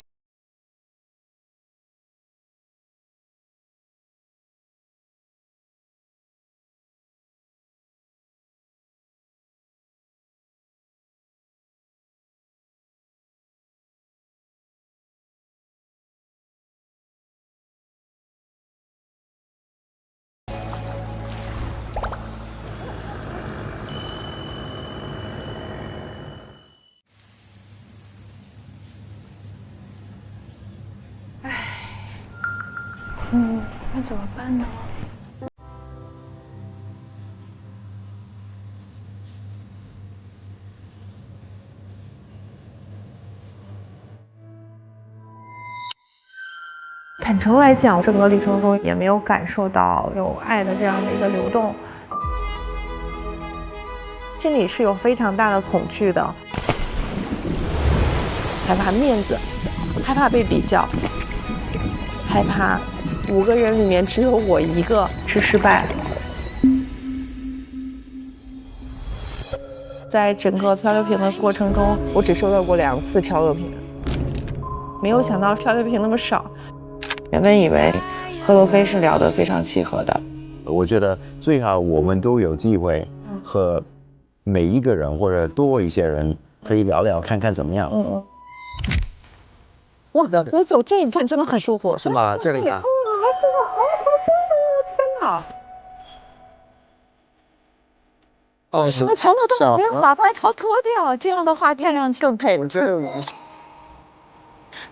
那怎么办呢？坦诚来讲，整个旅程中也没有感受到有爱的这样的一个流动，心里是有非常大的恐惧的，害怕面子，害怕被比较，害怕5个人里面只有我一个是失败的。在整个漂流瓶的过程中，我只收到过2次漂流瓶，没有想到漂流瓶那么少。原本以为和罗非是聊得非常契合的，我觉得最好我们都有机会和每一个人或者多一些人可以聊聊，看看怎么样。哇，我走这一片真的很舒服，是吗？这里啊。天哪！哦，是。我从头到尾没有把外套脱掉，这样的话看上去更配。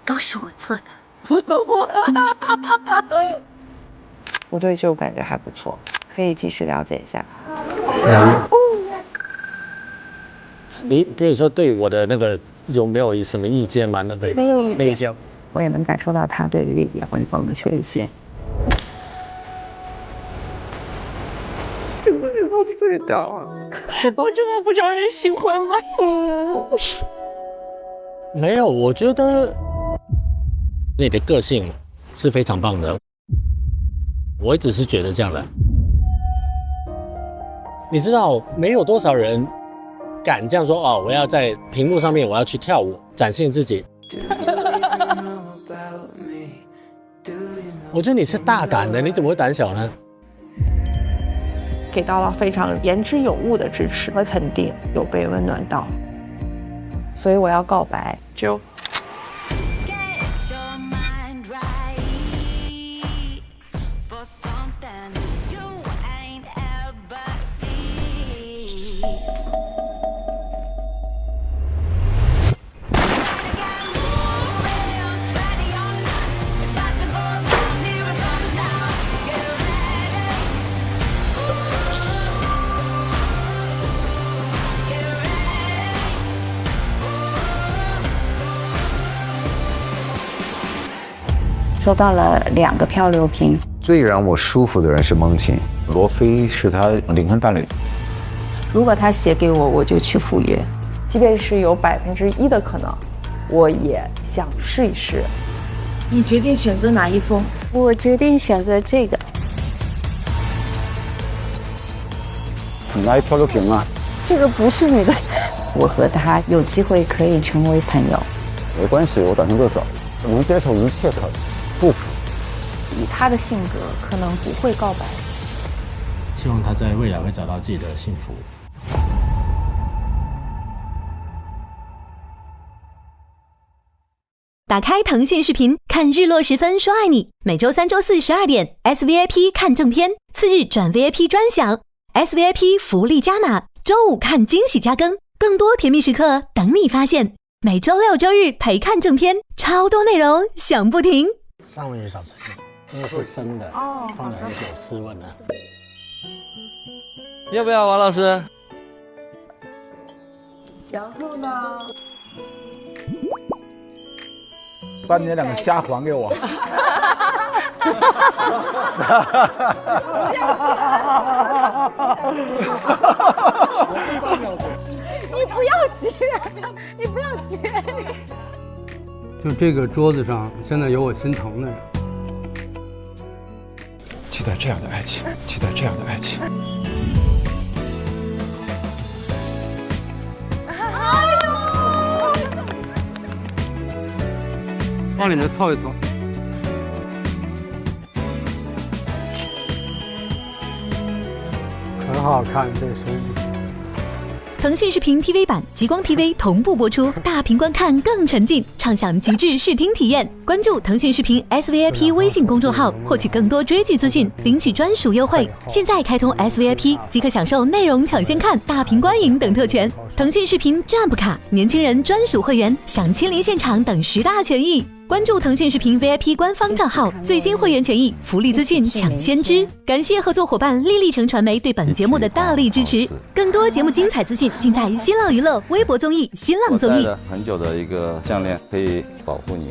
都是我做的。我对这种感觉还不错，可以继续了解一下。你比如说对我的那个有没有什么意见吗？没有意见，我也能感受到他对李李婚风的缺陷。这个人好醉的啊！我真的不招人喜欢吗？没有，我觉得你的个性是非常棒的，我一直是觉得这样的。你知道，没有多少人敢这样说哦，我要在屏幕上面我要去跳舞，展现自己。我觉得你是大胆的，你怎么会胆小呢？给到了非常言之有物的支持和肯定，有被温暖到，所以我要告白，就收到了2个漂流瓶。最让我舒服的人是梦晴，罗非是他灵魂伴侣。如果他写给我，我就去赴约。即便是有1%的可能，我也想试一试。你决定选择哪一封？我决定选择这个。哪一漂流瓶啊？这个不是你的，我和他有机会可以成为朋友。没关系，我打算就走，能接受一切可能，不可以他的性格，可能不会告白。希望他在未来会找到自己的幸福。打开腾讯视频，看日落时分说爱你。每周3、周4 12点 ，SVIP 看正片，次日转 VIP 专享 ，SVIP 福利加码，周5看惊喜加更，更多甜蜜时刻等你发现。每周6、周日陪看正片，超多内容想不停。上文鱼小吃，因为是生的，放了很久，试问了。要不要王老师？小鹿呢？把你那两个虾还给我。你不要接，你不要接。就这个桌子上，现在有我心疼的人。期待这样的爱情，期待这样的爱情。往里面凑一凑。很好看，这身。腾讯视频 TV 版、极光 TV 同步播出，大屏观看更沉浸，畅享极致视听体验。关注腾讯视频 SVIP 微信公众号，获取更多追剧资讯，领取专属优惠。现在开通 SVIP 即可享受内容抢先看、大屏观影等特权。腾讯视频 Jump 卡、年轻人专属会员、享亲临现场等10大权益。关注腾讯视频 VIP 官方账号，最新会员权益、福利资讯抢先知。感谢合作伙伴丽丽城传媒对本节目的大力支持。更多节目精彩资讯尽在新浪娱乐微博综艺、新浪综艺。我戴了很久的一个项链，可以保护你。